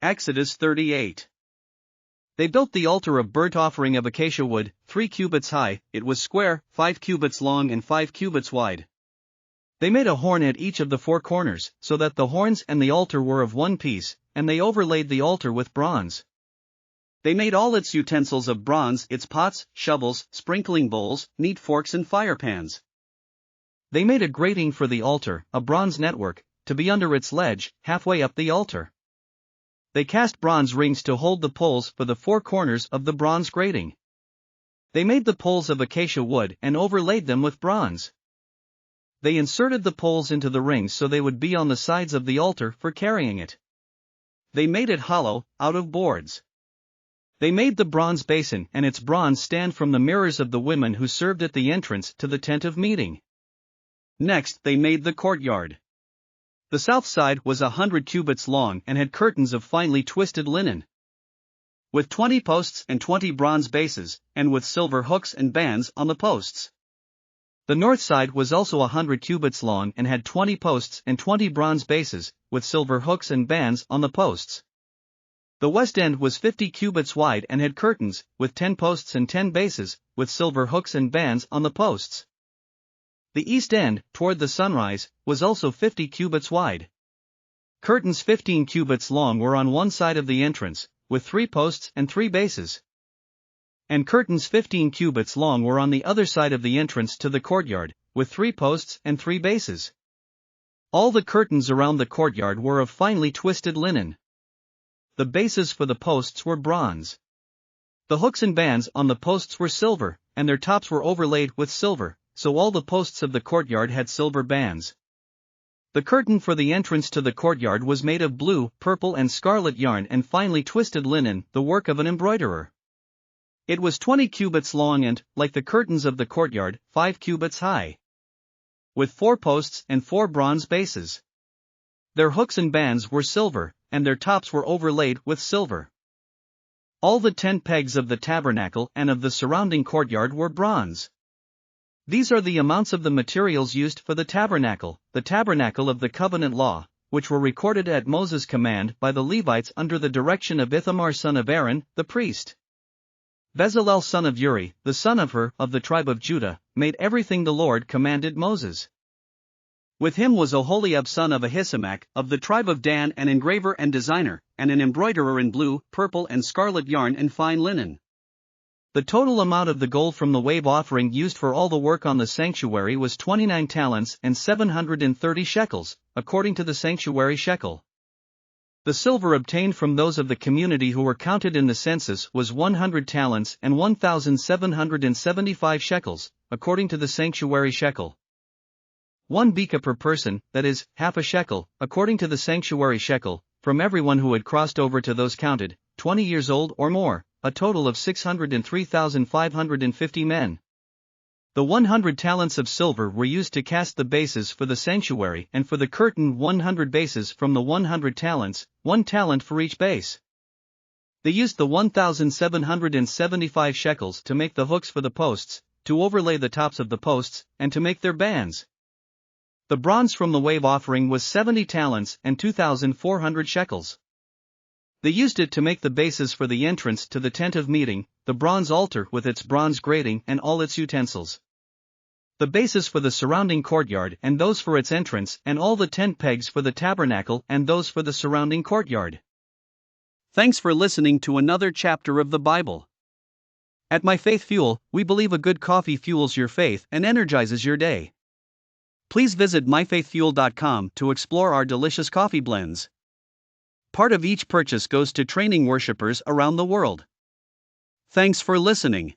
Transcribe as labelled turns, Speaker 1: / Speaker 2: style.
Speaker 1: Exodus 38. They built the altar of burnt offering of acacia wood, 3 cubits high, it was square, 5 cubits long and 5 cubits wide. They made a horn at each of the 4 corners, so that the horns and the altar were of one piece, and they overlaid the altar with bronze. They made all its utensils of bronze, its pots, shovels, sprinkling bowls, neat forks and firepans. They made a grating for the altar, a bronze network, to be under its ledge, halfway up the altar. They cast bronze rings to hold the poles for the 4 corners of the bronze grating. They made the poles of acacia wood and overlaid them with bronze. They inserted the poles into the rings so they would be on the sides of the altar for carrying it. They made it hollow, out of boards. They made the bronze basin and its bronze stand from the mirrors of the women who served at the entrance to the tent of meeting. Next they made the courtyard. The south side was 100 cubits long and had curtains of finely twisted linen. With 20 posts and 20 bronze bases, and with silver hooks and bands on the posts. The north side was also 100 cubits long and had 20 posts and 20 bronze bases, with silver hooks and bands on the posts. The west end was 50 cubits wide and had curtains, with 10 posts and 10 bases, with silver hooks and bands on the posts. The east end, toward the sunrise, was also 50 cubits wide. Curtains 15 cubits long were on one side of the entrance, with 3 posts and 3 bases. And curtains 15 cubits long were on the other side of the entrance to the courtyard, with 3 posts and 3 bases. All the curtains around the courtyard were of finely twisted linen. The bases for the posts were bronze. The hooks and bands on the posts were silver, and their tops were overlaid with silver, so all the posts of the courtyard had silver bands. The curtain for the entrance to the courtyard was made of blue, purple and scarlet yarn and finely twisted linen, the work of an embroiderer. It was 20 cubits long and, like the curtains of the courtyard, 5 cubits high. With 4 posts and 4 bronze bases. Their hooks and bands were silver, and their tops were overlaid with silver. All the 10 pegs of the tabernacle and of the surrounding courtyard were bronze. These are the amounts of the materials used for the tabernacle of the covenant law, which were recorded at Moses' command by the Levites under the direction of Ithamar son of Aaron, the priest. Bezalel son of Uri, the son of Hur, of the tribe of Judah, made everything the Lord commanded Moses. With him was Oholiab son of Ahisamach, of the tribe of Dan, an engraver and designer, and an embroiderer in blue, purple and scarlet yarn and fine linen. The total amount of the gold from the wave offering used for all the work on the sanctuary was 29 talents and 730 shekels, according to the sanctuary shekel. The silver obtained from those of the community who were counted in the census was 100 talents and 1,775 shekels, according to the sanctuary shekel. 1 beka per person, that is, half a shekel, according to the sanctuary shekel, from everyone who had crossed over to those counted, 20 years old or more, a total of 603,550 men. The 100 talents of silver were used to cast the bases for the sanctuary and for the curtain 100 bases from the 100 talents, 1 talent for each base. They used the 1,775 shekels to make the hooks for the posts, to overlay the tops of the posts, and to make their bands. The bronze from the wave offering was 70 talents and 2,400 shekels. They used it to make the bases for the entrance to the tent of meeting, the bronze altar with its bronze grating and all its utensils. The bases for the surrounding courtyard and those for its entrance and all the tent pegs for the tabernacle and those for the surrounding courtyard. Thanks for listening to another chapter of the Bible. At My Faith Fuel, we believe a good coffee fuels your faith and energizes your day. Please visit myfaithfuel.com to explore our delicious coffee blends. Part of each purchase goes to training worshipers around the world. Thanks for listening.